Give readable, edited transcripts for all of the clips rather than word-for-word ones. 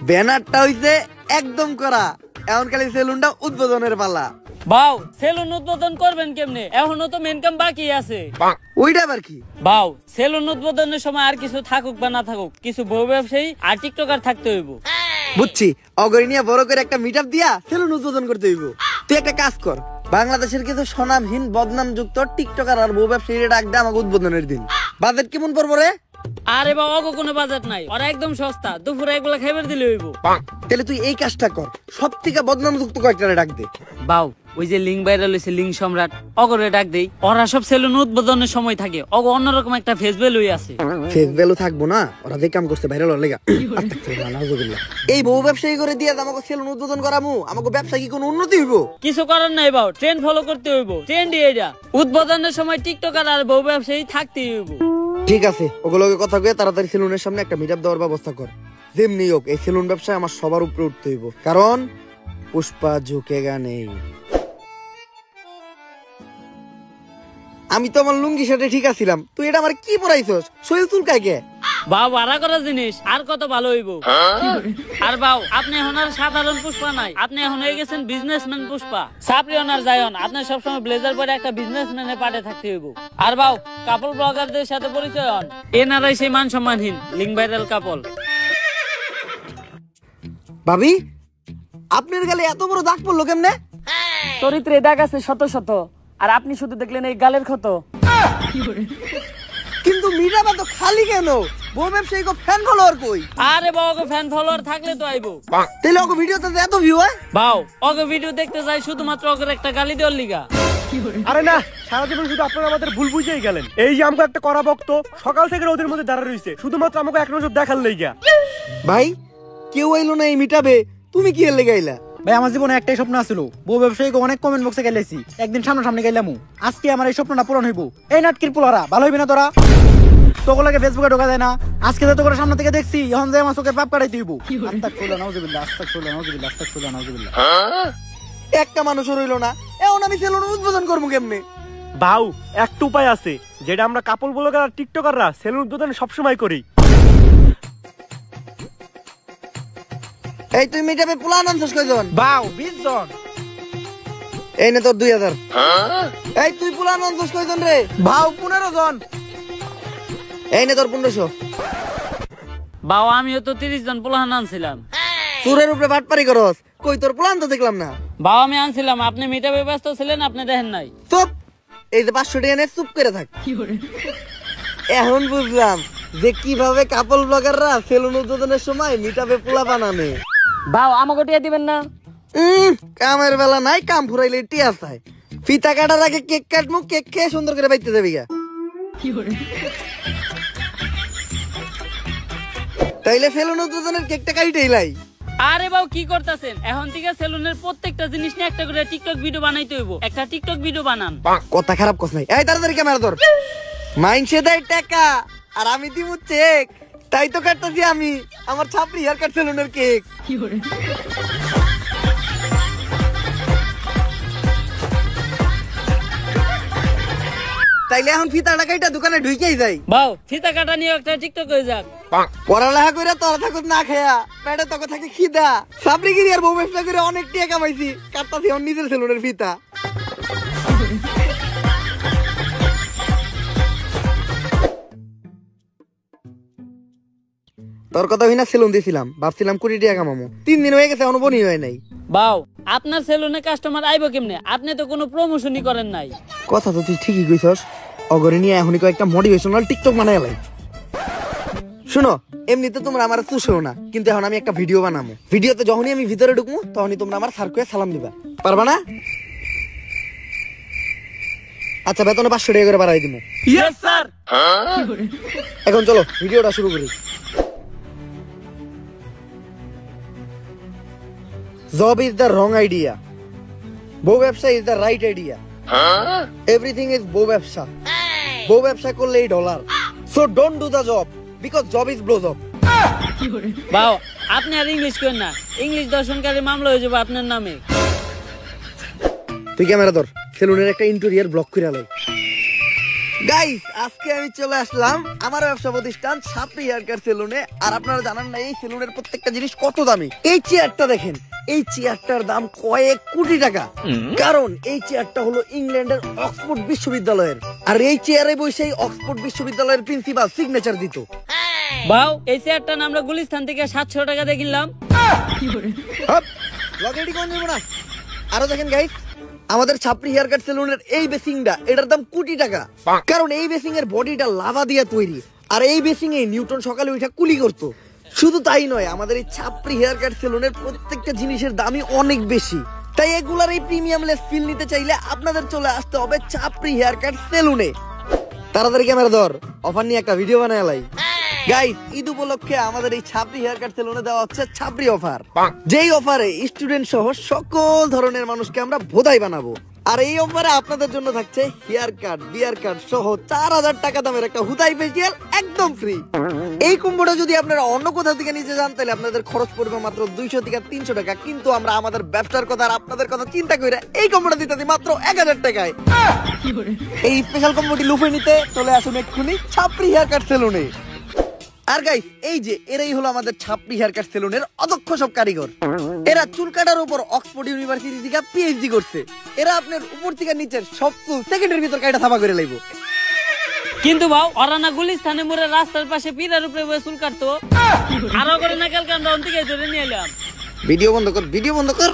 ব্যানারটা হইছে একদম করা, এখন খালি সেলুনটা উদ্বোধনের পালা। বাউ সেলুন উদ্বোধন করবেন কেমনে? এখনো তো মেন কাম বাকি আছে। ওইটা আবার কি? বাউ সেলুন উদ্বোধনের সময় আর কিছু থাকুক বা না থাকুক, কিছু বউ ব্যবসায়ী আর টিকটকার থাকতে হইব। বুঝছি, অগরি নিয়ে বড় করে একটা মিট আপ দিয়া সেলুন উদ্বোধন করতে হইব। তুই একটা কাজ কর, বাংলাদেশের কিছু স্বনামহীন বদনাম যুক্ত টিকটকার আর বউ ব্যবসায়ী ডাক দে আমাকে উদ্বোধনের দিন। বাজেট কেমন পড়বো রে? আরে বাবা অগো কোনো বাজেট নাই, ওরা একদম সস্তা, দুপুরে একবেলা খাইবার দিলে হইব। তাহলে তুই এই কাজটা কর, সব থেকে বদনাম যুক্ত কয়েকটা ডাক দে। বাউ ওই যে লিঙ্ক ভাইরাল হইছে লিঙ্ক সম্রাট, অগরে ডাক দেই। ওরা সব সেলুন উদ্বোধনের সময় থাকে, অগ অন্যরকম একটা ফেস ভ্যালু আছে। ফেস ভ্যালু থাকবো না, ওরা যে কাম করছে ভাইরাল হলে এই বউ ব্যবসায়ী করে দিয়ে আমাকে সেলুন উদ্বোধন করামু, আমাকে ব্যবসা কি কোনো উন্নতি হইব? কিছু করার নাই বাউ, ট্রেন্ড ফলো করতে হইব। ট্রেন্ড এইটা, উদ্বোধনের সময় টিকটকার আর বউ ব্যবসায়ী থাকতে হইব। ঠিক আছে, ওগুলোকে কথা কয়ে তাড়াতাড়ি সেলুনের সামনে একটা মিট আপ দেওয়ার ব্যবস্থা কর। যেমনি হোক এই সেলুন ব্যবসায় আমার সবার উপরে উঠতে হইব, কারণ পুষ্পা ঝুঁকেগা নেই। আমি তো আমার লুঙ্গি শার্টে ঠিক আছিলাম, তুই এটা আমার কি পরাইছস? শরীর চুলকায় কে? বাউ ভাড়া করা জিনিস আর কত ভালো হইব। আর বাউ আপনি এখন আর সাধারণ পুষ্পা নাই, আপনি এখন হয়ে গেছেন বিজনেসম্যান পুষ্পা। সাপ্রিয়ন আর জায়ন, আপনি সবসময় ব্লেজার পরে একটা বিজনেসম্যানের পাটে থাকতে হইব। আর বাউ কাপল ব্লগারদের সাথে পরিচয় হন, এনারাই সেই মান সম্মানহীন লিঙ্ক ভাইরাল কাপল। ভাবি, আপনার গালে এত বড় দাগ পড়লো কেমনে? চরিত্রে দাগ আছে শত শত, আর আপনি শুধু দেখলেন এই গালের ক্ষত। কিন্তু মিরাবা তো খালি কেন? বউ ব্যবসায়ী কো ফ্যান ফলোয়ার কই? আরে বাউ ওকে ফ্যান ফলোয়ার থাকলে তো আইবো। তাহলে ওকে ভিডিওতে এত ভিউ হয়? বাউ ওকে ভিডিও দেখতে যাই শুধুমাত্র ওকে একটা গালি দেওয়ার লিগা। আরে না, সারা জীবন শুধু আপনারা আমাদের ভুল বুঝেই গেলেন। এই যে আমাকে একটা করা ভক্ত সকাল থেকে ওদের মধ্যে দাঁড়া রইছে শুধুমাত্র আমাকে এক নজর দেখার লাইগা। ভাই কেউ আইলো না এই মিটাবে, তুমি কি এর লেগে আইলা? ভাই আমার জীবনে একটাই স্বপ্ন আছিল, বউ ব্যবসায়ীকে অনেক কমেন্ট বক্সে গেলেছি, একদিন সামনাসামনি গেলাম। আজকে আমার এই স্বপ্নটা পূরণ হইব। এই নাটকির পোলারা ভালো হইবে না তোরা? তোগুলাকে ফেসবুকে ঢোকা যায় না, আজকে তো তোকে সামনে থেকে দেখছি, এখন যে আমার চোখের পাপ কাটাইতে হইব। আস্তাগফিরুল্লাহ নাউযুবিল্লাহ, আস্তাগফিরুল্লাহ নাউযুবিল্লাহ, আস্তাগফিরুল্লাহ নাউযুবিল্লাহ। একটা মানুষও রইলো না, এখন আমি সেলুন উদ্বোধন করবো কেমনে? বাউ একটা উপায় আছে, যেটা আমরা কাপল ব্লগার আর টিকটকাররা সেলুন উদ্বোধন সবসময় করি। এই তুই মিটাবে প্ল্যান আনছস কয়জন? বাউ 20 জন। এই নে তোর 2000। এই তুই প্ল্যান আনছস কয়জন রে? বাউ 15 জন। এই নে তোর 1500। বাউ আমিও তো 30 জন পোলাহান আনছিলাম। চুরের উপরে বাটপারি করস, কই তোর প্ল্যান তো দেখলাম না। বাউ আমি আনছিলাম, আপনি মিটাবে ব্যস্ত ছিলেন, আপনি দেখেন নাই। চুপ, এই যে 500 টাকা নে, চুপ করে থাক। এখন বুঝলাম যে কিভাবে কাপল ব্লগাররা সেলুন উদ্বোধনের সময় মিটাবে পোলা বানানে। বাউ আমাকে টিয়া দিবেন না? কামের বেলা নাই, কাম ফুরাইলে টিয়া চাই। ফিতা কাটার আগে কেক কাটমু, কেক খেয়ে সুন্দর করে বাইতে যাবি গা। তাইলে সেলুন উদ্বোধনের কেকটা কাইটেই লাই। আরে বাউ কি করতেছেন? এখন থেকে সেলুনের প্রত্যেকটা জিনিস নিয়ে একটা করে টিকটক ভিডিও বানাইতে হইব। একটা টিকটক ভিডিও বানান। কথা খারাপ কস নাই। এই তাড়াতাড়ি ক্যামেরা ধর। মাইনসে দেয় টাকা আর আমি দিমু চেক, তাই তো কাটতাছি আমি আমার ছাপরি হেয়ার কাট সেলুনের কেক। তাইলে এখন ফিতাটা কাইটা দোকানে ঢুকেই যাই। বাউ ফিতা কাটা নিয়ে একটা টিকটক হয়ে যাক। পড়ালেখা করে তোরা থাকুক না খেয়া, পেটে তোকে থাকে খিদা। সাবরিগিরি আর বউ ব্যবসা করে অনেক টাকা কামাইছি, কাটতাছি এখন নিজের সেলুনের ফিতা। তোর কথা হই না সেলুন দিছিলাম, ভাবছিলাম 20 টাকা কামামো। 3 দিন হয়ে গেছে এখনো বনি হয় নাই। বাউ আপনার সেলুনে কাস্টমার আইবো কেমনে? আপনি তো কোনো প্রমোশনই করেন নাই। কথা তো তুই ঠিকই কইছস, অগরে নিয়ে এখনই কয়েকটা মোটিভেশনাল টিকটক বানাই লাই। শুনো, এমনিতে তোমরা আমার চুষেও না, কিন্তু এখন আমি একটা ভিডিও বানাবো। ভিডিওতে যখনই আমি ভিতরে ঢুকবো তখনই তোমরা আমার স্যার কয়ে সালাম দিবা, পারবা না? আচ্ছা বেতনে 500 টাকা করে বাড়াই দিব। Yes sir. এখন চলো ভিডিওটা শুরু করি। Job is the wrong idea. বউ ব্যবসা is the right idea. Everything is বউ ব্যবসা। বউ ব্যবসা করলেই dollar. So don't do the job because job is blow job. বাউ আপনি আর ইংলিশ করেন না, ইংলিশ দর্শনকারী মামলা হয়ে যাবে আপনার নামে। তুই ক্যামেরা ধর, সেলুনের একটা ইন্টেরিয়র ব্লক করে আলাই। গাইস আজকে আমি চলে আসলাম আমার ব্যবসা প্রতিষ্ঠান ছাপরি হেয়ার কাট সেলুনে। আর আপনারা জানেন না এই সেলুনের প্রত্যেকটা জিনিস কত দামি। এই চেয়ারটা দেখেন, এই চেয়ারটার দাম কয়েক কোটি টাকা, কারণ এই চেয়ারটা হলো ইংল্যান্ডের অক্সফোর্ড বিশ্ববিদ্যালয়ের। আর এই চেয়ারে বসে অক্সফোর্ড বিশ্ববিদ্যালয়ের প্রিন্সিপাল সিগনেচার দিত। বাউ, এই চেয়ারটা আমরা গুলিস্তান থেকে 700 টাকা দিয়ে কিনলাম। লগেডি কোন দেব না। আরো দেখেন গাইস, আমাদের ছাপরি হেয়ার কাট সেলুনের এই বেসিংটা, এটার দাম কোটি টাকা, কারণ এই বেসিং এর বডিটা লাভা দিয়ে তৈরি। আর এই বেসিং এ নিউটন সকালে ওইটা কুলি করতো। শুধু তাই নয়, আমাদের এই ছাপরি হেয়ার কাট সেলুনের প্রত্যেকটা জিনিসের দামই অনেক বেশি। তাই এগুলার এই প্রিমিয়াম লেস ফিল নিতে চাইলে আপনাদের চলে আসতে হবে ছাপরি হেয়ার কাট সেলুনে। তাড়াতাড়ি ক্যামেরা ধর, অফার নিয়ে একটা ভিডিও বানায় লাই। গাইস, ঈদ উপলক্ষে আমাদের এই ছাপরি হেয়ার কাট সেলুনে দেওয়া হচ্ছে ছাপরি অফার, যেই অফারে স্টুডেন্ট সহ সকল ধরনের মানুষকে আমরা ভোদাই বানাবো। আর এই অফারে আপনাদের জন্য থাকছে হেয়ার কাট, বিয়ার কাট সহ 4000 টাকা দামের একটা হুদাই ফেসিয়াল একদম ফ্রি। এই কম্বোটা যদি আপনারা অন্য কোথাও থেকে নিতে যান তাহলে আপনাদের খরচ পড়বে মাত্র 200 থেকে 300 টাকা, কিন্তু আমরা আমাদের ব্যবসার কথা আর আপনাদের কথা চিন্তা করে এই কম্বোটা দিতে দিই মাত্র 1000 টাকায়। এই স্পেশাল কম্বোটি লুফে নিতে চলে আসুন এক্ষুনি ছাপরি হেয়ার কাট সেলুনে। আর গাইস, এই যে এরাই হলো আমাদের ছাপরি হেয়ার কাট সেলুনের অদক্ষ সব কারিগর। এরা চুল কাটার উপর অক্সফোর্ড ইউনিভার্সিটি থেকে পিএইচডি করছে। এরা আপনার উপর থেকে নিচের সব চুল সেকেন্ডের ভিতর কাটা থাপা করে লাইব। কিন্তু বাউ, ওরা না গুলিস্তানে মোড়ে রাস্তার পাশে পিরার উপরে বসে চুল কাটতো। আরো করে না কালকে আমরা ওন থেকে ধরে নিয়ে এলাম। ভিডিও বন্ধ কর, ভিডিও বন্ধ কর।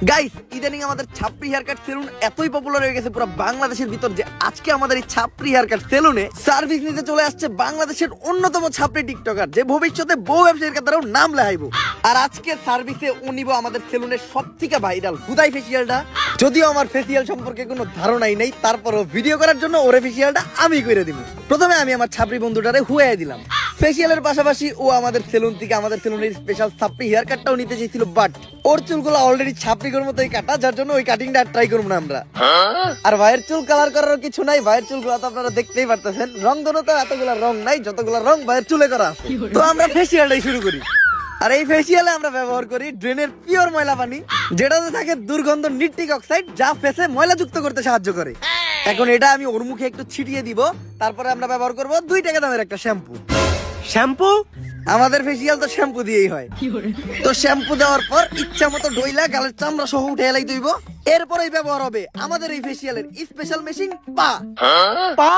গাইস, ইদানিং আমাদের ছাপরি হেয়ার কাট সেলুন এতই পপুলার হয়ে গেছে পুরো বাংলাদেশের ভিতর যে আজকে আমাদের এই ছাপরি হেয়ার কাট সেলুনে সার্ভিস নিতে চলে আসছে বাংলাদেশের অন্যতম ছাপরি টিকটকার, যে ভবিষ্যতে বহু ব্যবসায়ীর কাতারেও নাম লেখাইবো। আর আজকে সার্ভিসে ও নিব আমাদের সেলুনের সবথেকে ভাইরাল হুদাই ফেসিয়ালটা। যদিও আমার ফেসিয়াল সম্পর্কে কোনো ধারণাই নেই, তারপরও ভিডিও করার জন্য ওরে ফেসিয়ালটা আমি করে দিব। প্রথমে আমি আমার ছাপরি বন্ধুটারে হুয়াই দিলাম। ফেসিয়ালের পাশাপাশি ও আমাদের সেলুন থেকে আমাদের সেলুনের স্পেশাল ছাপরি হেয়ার কাটটাও নিতে চেয়েছিল, বাট ওর চুলগুলো অলরেডি ছাপরির মতোই কাটা, যার জন্য ওই কাটিংটা ট্রাই করবো না আমরা। আর ভাইয়ের চুল কালার করার কিছু নাই, ভাইয়ের চুলগুলো তো আপনারা দেখতেই পারতেছেন। রং ধরো তো এতগুলা রং নাই, যতগুলা রং ভাইয়ের চুলে করা আছে। তো আমরা ফেসিয়ালটাই শুরু করি। আর এই ফেসিয়ালে আমরা ব্যবহার করি ড্রেনের পিওর ময়লা পানি, যেটাতে থাকে দুর্গন্ধ নিট্রিক অক্সাইড, যা ফেসে ময়লা যুক্ত করতে সাহায্য করে। এখন এটা আমি ওর মুখে একটু ছিটিয়ে দিব, তারপরে আমরা ব্যবহার করব 2 টাকা দামের একটা শ্যাম্পু। শ্যাম্পু? আমাদের ফেসিয়াল তো শ্যাম্পু দিয়েই হয়। তো শ্যাম্পু দেওয়ার পর ইচ্ছা মতো ডইলা গালের চামড়া সহ উঠে এলাই দইব। এরপরেই ব্যবহার হবে আমাদের এই ফেসিয়ালের স্পেশাল মেশিন পা। পা?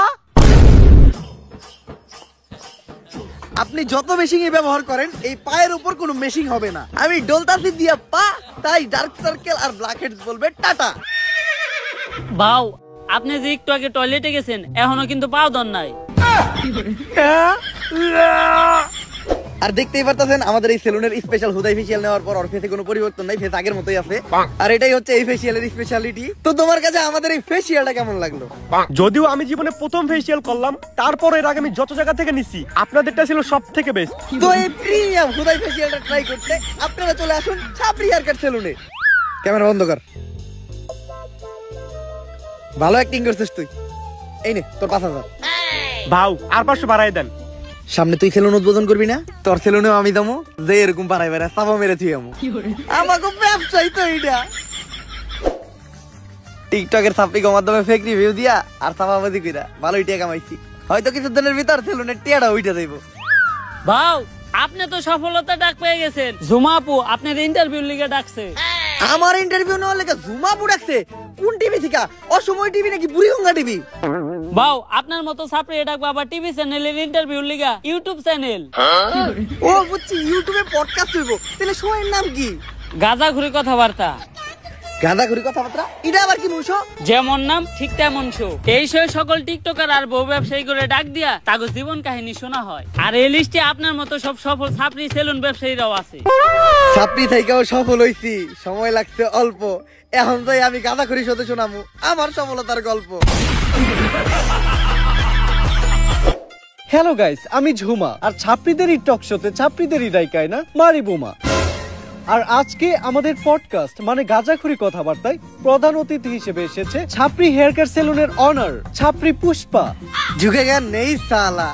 আপনি যত মেশিন ব্যবহার করেন এই পায়ের উপর কোনো মেশিন হবে না। আমি ডলতাছি দিয়া পা, তাই ডার্ক সার্কেল আর ব্ল্যাক হেডস বলবে টাটা। বাউ, আপনি যে একটু আগে টয়লেটে গেছেন এখনো কিন্তু পাও দন নাই। আর দেখতেই পারতেছেন আমাদের এই সেলুনের স্পেশাল হুদাই ফেসিয়াল নেওয়ার পর ওর ফেসে কোনো পরিবর্তন নাই, ফেস আগের মতোই আছে। আর এটাই হচ্ছে এই ফেসিয়ালের স্পেশালিটি। তো তোমার কাছে আমাদের এই ফেসিয়ালটা কেমন লাগলো? যদিও আমি জীবনে প্রথম ফেসিয়াল করলাম, তারপর এর আগে আমি যত জায়গা থেকে নিছি আপনাদেরটা ছিল সব থেকে বেস্ট। তো এই প্রিমিয়াম হুদাই ফেসিয়ালটা ট্রাই করতে আপনারা চলে আসুন ছাপরি হেয়ার কাট সেলুনে। ক্যামেরা বন্ধ কর। ভালো অ্যাক্টিং করছিস তুই। এই নে তোর 5000। ভাও, আর 500 বাড়াই দেন। সামনে তুই সেলুন উদ্বোধন করবি না? তোর সেলুনেও আমি দামো যে এরকম পাড়াই বেড়া সাবা মেরে তুই আমু। আমাকে ব্যবসায়ী তো এইটা। টিকটকের সাপড়ির মাধ্যমে ফেক রিভিউ দিয়া আর সাবাবাদি কইরা ভালোই টাকা কামাইছি। হয়তো কিছু দিনের ভিতর সেলুনের টিয়াটা উইটা যাইব। বাউ, আপনি তো সফলতা ডাক পেয়ে গেছেন। জুমাপু আপনার ইন্টারভিউ লিগে ডাকছে। আমার ইন্টারভিউ নেওয়ার লেগে জুমাপু ডাকছে? কোন টিভি থেকে? অসময় টিভি নাকি বুড়িগঙ্গা টিভি? বাউ, আপনার মতো ছাপড়ি ডাক বাবা টিভি চ্যানেলের ইন্টারভিউ লিগা ইউটিউব চ্যানেল। ও বুঝছি, ইউটিউবে পডকাস্ট হইব। তাহলে শোয়ের নাম কি? গাঁজাখুরি কথাবার্তা। গাঁজাখুরি কথাবার্তা? এটা আবার কি মুশো? যেমন নাম ঠিক তেমন শো। এই শো সকল টিকটকার আর বউ ব্যবসায়ী করে ডাক দিয়া তাগো জীবন কাহিনী শোনা হয়। আর এই লিস্টে আপনার মতো সব সফল ছাপড়ি সেলুন ব্যবসায়ীরাও আছে। ছাপড়ি থেকেও সফল হইছি, সময় লাগছে অল্প। এখন তাই আমি গাঁজাখুরি সাথে শোনামু আমার সফলতার গল্প। হ্যালো গাইস, আমি ঝুমা, আর ছাপড়িদেরই টক শোতে ছাপড়িদেরই ডাইকায় না মারি বোমা। আর আজকে আমাদের পডকাস্ট মানে গাঁজাখুরি কথাবার্তায় প্রধান অতিথি হিসেবে এসেছে ছাপড়ি হেয়ার কাট সেলুনের অনার ছাপড়ি পুষ্পা। ঝুঁকে জ্ঞান নেই সালা।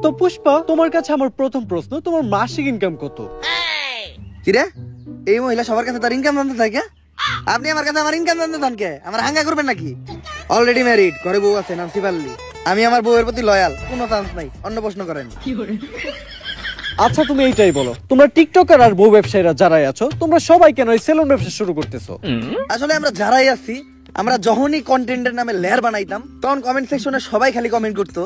তো পুষ্পা, তোমার কাছে আমার প্রথম প্রশ্ন, তোমার মাসিক ইনকাম কত? কিরে, এই মহিলা সবার কাছে তার ইনকাম জানতে থাকে? আপনি আমার কাছে আমার ইনকাম জানতে চান কে? আমার হাঙ্গা করবেন নাকি? অলরেডি ম্যারিড, ঘরে বউ আছে, নাম শিবাল্লি। আমি আমার বউয়ের প্রতি লয়াল, কোনো চান্স নাই। অন্য প্রশ্ন করেন। আচ্ছা তুমি এইটাই বলো, তোমরা টিকটকার আর বউ ব্যবসায়ীরা যারাই আছো, তোমরা সবাই কেন এই সেলুন ব্যবসা শুরু করতেছো? আসলে আমরা যারাই আছি, আমরা যখনই কন্টেন্টের নামে লেয়ার বানাইতাম, তখন কমেন্ট সেকশনে সবাই খালি কমেন্ট করতো,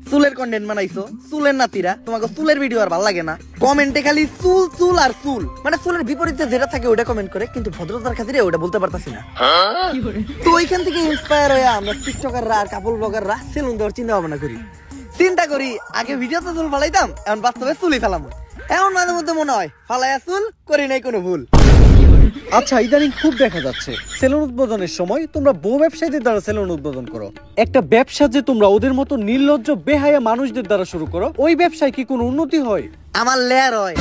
চুলের কন্টেন্ট বানাইছো, চুলের নাতিরা, তোমাকে চুলের ভিডিও আর ভালো লাগে না। কমেন্টে খালি চুল চুল আর চুল, মানে চুলের বিপরীতে যেটা থাকে ওটা কমেন্ট করে, কিন্তু ভদ্রতার খাতিরে ওটা বলতে পারতাছি না। তো ওইখান থেকে ইন্সপায়ার হয়ে আমরা টিকটকাররা আর কাপল ব্লগাররা সেলুন দেওয়ার চিন্তা ভাবনা করি। চিন্তা করি আগে ভিডিওতে চুল ফালাইতাম, এখন বাস্তবে চুলই ফেলাম। এখন মাঝে মধ্যে মনে হয় ফালাইয়া চুল করি নাই কোনো ভুল। আচ্ছা ইদানিং খুব দেখা যাচ্ছে সেলুন উদ্বোধনের সময় তোমরা বউ ব্যবসায়ীদের দ্বারা সেলুন উদ্বোধন করো। একটা ব্যবসা যে তোমরা ওদের মতো নির্লজ্জ বেহায়া মানুষদের দ্বারা শুরু করো, ওই ব্যবসায় কি কোনো উন্নতি হয়? আমার লেয়ার হয়।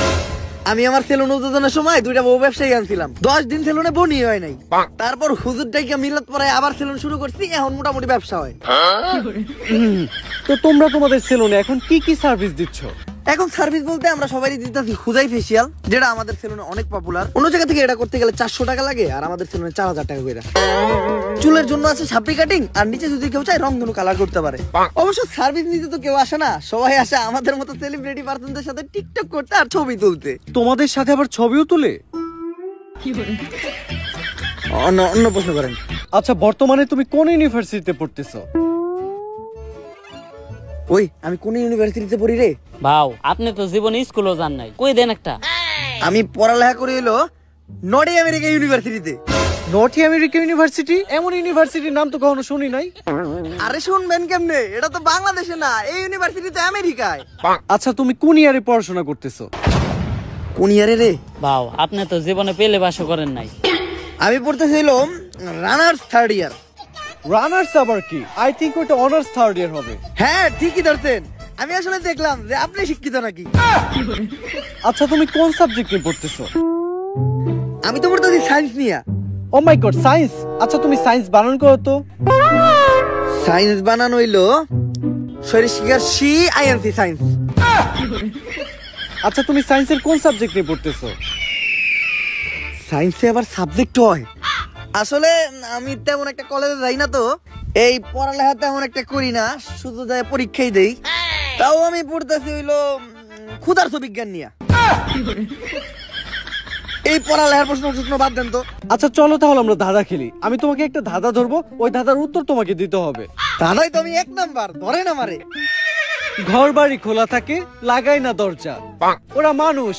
আমি আমার সেলুন উদ্বোধনের সময় 2টা বউ ব্যবসায়ী আনছিলাম, 10 দিন সেলুনে বনি হয় নাই। তারপর হুজুর ডাইকা মিলাত পড়ায় আবার সেলুন শুরু করছি, এখন মোটামুটি ব্যবসা হয়। তো তোমরা তোমাদের সেলুনে এখন কি কি সার্ভিস দিচ্ছ? এখন সার্ভিস বলতে আমরা সবাই দিতেছি হুজাই ফেসিয়াল, যেটা আমাদের সেলুনে অনেক পপুলার। অন্য জায়গা থেকে এটা করতে গেলে 400 টাকা লাগে, আর আমাদের সেলুনে 4000 টাকা করে। চুলের জন্য আছে সাপড়ি কাটিং, আর নিচে যদি কেউ চায় রংধনু কালার করতে পারে। অবশ্য সার্ভিস নিতে তো কেউ আসে না, সবাই আসে আমাদের মতো সেলিব্রিটি পার্সনদের সাথে টিকটক করতে আর ছবি তুলতে। তোমাদের সাথে আবার ছবিও তুলে? অন্য প্রশ্ন করেন। আচ্ছা বর্তমানে তুমি কোন ইউনিভার্সিটিতে পড়তেছো? ওই আমি কোন ইউনিভার্সিটিতে পড়ি রে? ভাও আপনি তো জীবনে স্কুলও যান নাই, কই দেন একটা। আমি পড়ালেখা করি হলো নর্থ আমেরিকা ইউনিভার্সিটিতে। North America university? এমন ইউনিভার্সিটির নাম তো কখনো শুনি নাই। আরে শুনবেন কেমনে, এটা তো বাংলাদেশে না, এই ইউনিভার্সিটিতে আমেরিকায়। আচ্ছা তুমি কোন ইয়ারে পড়াশোনা করতেছো? কোন ইয়ারে রে? ভাও আপনি তো জীবনে পেলে বাসও করেন নাই। আমি পড়তেছিলাম রানার্স 3rd ইয়ার। রানার্স আবার কি? আই থিংক ওটা অনার্স 3rd ইয়ার হবে। হ্যাঁ ঠিকই ধরছেন, আমি আসলে দেখলাম যে আপনি শিক্ষিত নাকি। আচ্ছা তুমি কোন সাবজেক্ট নিয়ে পড়তেছো? আমি তো পড়তেছি সায়েন্স নিয়ে। ও মাই গড, সায়েন্স! আচ্ছা তুমি সায়েন্স বানান করো তো। সায়েন্স বানানো হইলো সরিষিকার সি আইএনসি সায়েন্স। আচ্ছা তুমি সায়েন্সের কোন সাবজেক্ট নিয়ে পড়তেছো? সায়েন্সে আবার সাবজেক্ট হয়? আসলে আমি তেমন একটা কলেজে যাই না, তো এই পড়ালেখা তেমন একটা করি না, শুধু যাই পরীক্ষাই দেই। তাও আমি পড়তেছি হইলো ক্ষুধার্ত বিজ্ঞান নিয়ে। এই পড়ালেখার প্রশ্ন বাদ দেন তো। আচ্ছা চলো তাহলে আমরা ধাঁধা খেলি। আমি তোমাকে একটা ধাঁধা ধরবো, ওই ধাঁধার উত্তর তোমাকে দিতে হবে। দাদাই তো আমি 1 নাম্বার, ধরেন আমারে। ঘর বাড়ি খোলা থাকে, লাগাই না দরজা, ওরা মানুষ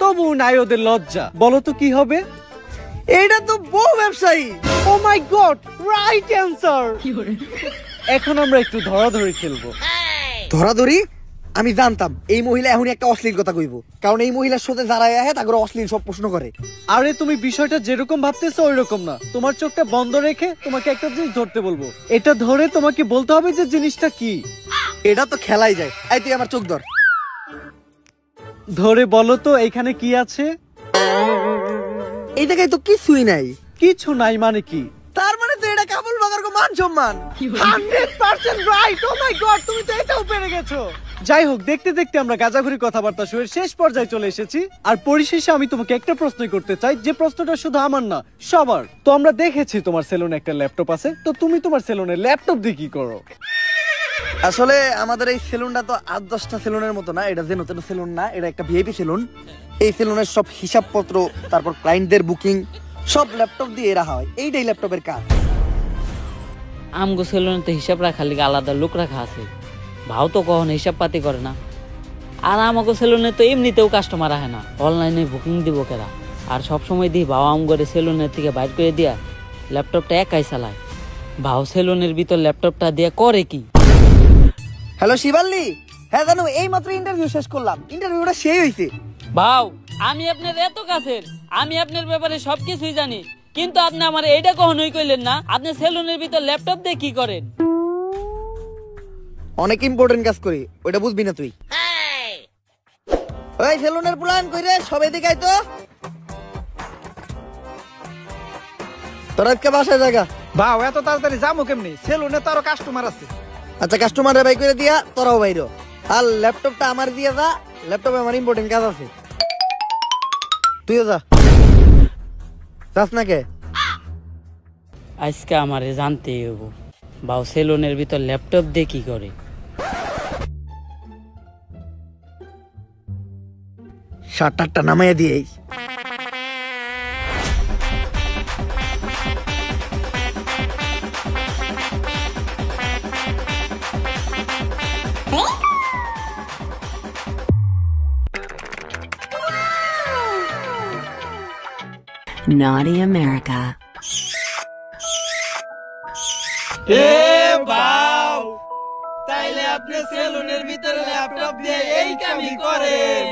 তবু নাই ওদের লজ্জা, বলো তো কি হবে? এইটা তো বউ ব্যবসায়ী। ও মাই গড, রাইট অ্যানসার। এখন আমরা একটু ধরাধরি খেলবো। ধরাধরি? আমি জানতাম এই মহিলা এখনই একটা অশ্লীল কথা কইব, কারণ এই মহিলার সাথে যারা আহে তাকে অশ্লীল সব প্রশ্ন করে। আরে তুমি বিষয়টা যেরকম ভাবতেছো ওই রকম না। তোমার চোখটা বন্ধ রেখে তোমাকে একটা জিনিস ধরতে বলবো, এটা ধরে তোমাকে বলতে হবে যে জিনিসটা কি। এটা তো খেলাই যায়। এই তুই আমার চোখ ধর। ধরে বলো তো এখানে কি আছে? এই জায়গায় তো কিছুই নাই। কিছু নাই মানে কি? তার মানে তো এটা কাপল ব্লগার কো মান সম্মান। 100% রাইট। ও মাই গড, তুমি তো এটাও পেরে গেছো। যাই হোক, দেখতে দেখতে আমরা গাজাঘুরি কথাবার্তা শুরুর শেষ পর্যায়ে চলে এসেছি। আর পরিশেষে আমি তোমাকে একটা প্রশ্ন করতে চাই, যে প্রশ্নটা শুধু আমার না সবার। তো আমরা দেখেছি তোমার সেলুনে একটা ল্যাপটপ আছে, তো তুমি তোমার সেলুনে ল্যাপটপ দিয়ে কি করো? আসলে আমাদের এই সেলুনটা তো 8-10টা সেলুনের মতো না, এটা যে নতুন সেলুন না, এটা একটা ভিআইপি সেলুন। এই সেলুনের সব হিসাবপত্র, তারপর ক্লায়েন্টদের বুকিং সব ল্যাপটপ দিয়ে রাখা হয়। এইটাই ল্যাপটপের কাজ। আমগো সেলুনে তো হিসাব রাখার লিগে আলাদা লোক রাখা আছে, ভাও তো কখনো হিসাব পাতি করে না। আর আমাকে সেলুনে তো এমনিতেও কাস্টমার আহে না, অনলাইনে বুকিং দিব কেরা। আর সবসময় দিই ভাও আমগরে সেলুনের থেকে বাইর করে দিয়া ল্যাপটপটা একাই চালায়। ভাও সেলুনের ভিতর ল্যাপটপটা দিয়ে করে কি? হ্যালো শিবাল্লি, হ্যাঁ জানো এই মাত্র ইন্টারভিউ শেষ করলাম, ইন্টারভিউটা সেই হইছে। ভাও আমি আপনার এত কাছের, আমি আপনার ব্যাপারে সবকিছুই জানি, কিন্তু আপনি আমার এইটা কখনোই কইলেন না আপনি সেলুনের ভিতর ল্যাপটপ দিয়ে কি করেন। অনেক ইম্পর্টেন্ট কাজ করি, ওইটা বুঝবি না তুই। ওই সেলুনের প্ল্যান কইরে সব এদিকে আয় তো। তোরা আজকে বাসায় জায়গা। বাও এত তাড়াতাড়ি যাবো কেমনি? সেলুনে তো আরো কাস্টমার আছে। আচ্ছা কাস্টমাররা বাই করে দিয়া, তোরাও বাইরো। আর ল্যাপটপটা আমার দিয়ে যা, ল্যাপটপে আমার ইম্পর্টেন্ট কাজ আছে। তুইও যা। যাস না কে? আজকে আমারে জানতেই হইব। বাউ সেলুনের ভিতর ল্যাপটপ দিয়ে কি করে? শার্টটা নামাইয়া দিয়েই। Naughty America. তাইলে আপনি সেলুনের ভিতরে ল্যাপটপ দিয়ে এই কামই করেন।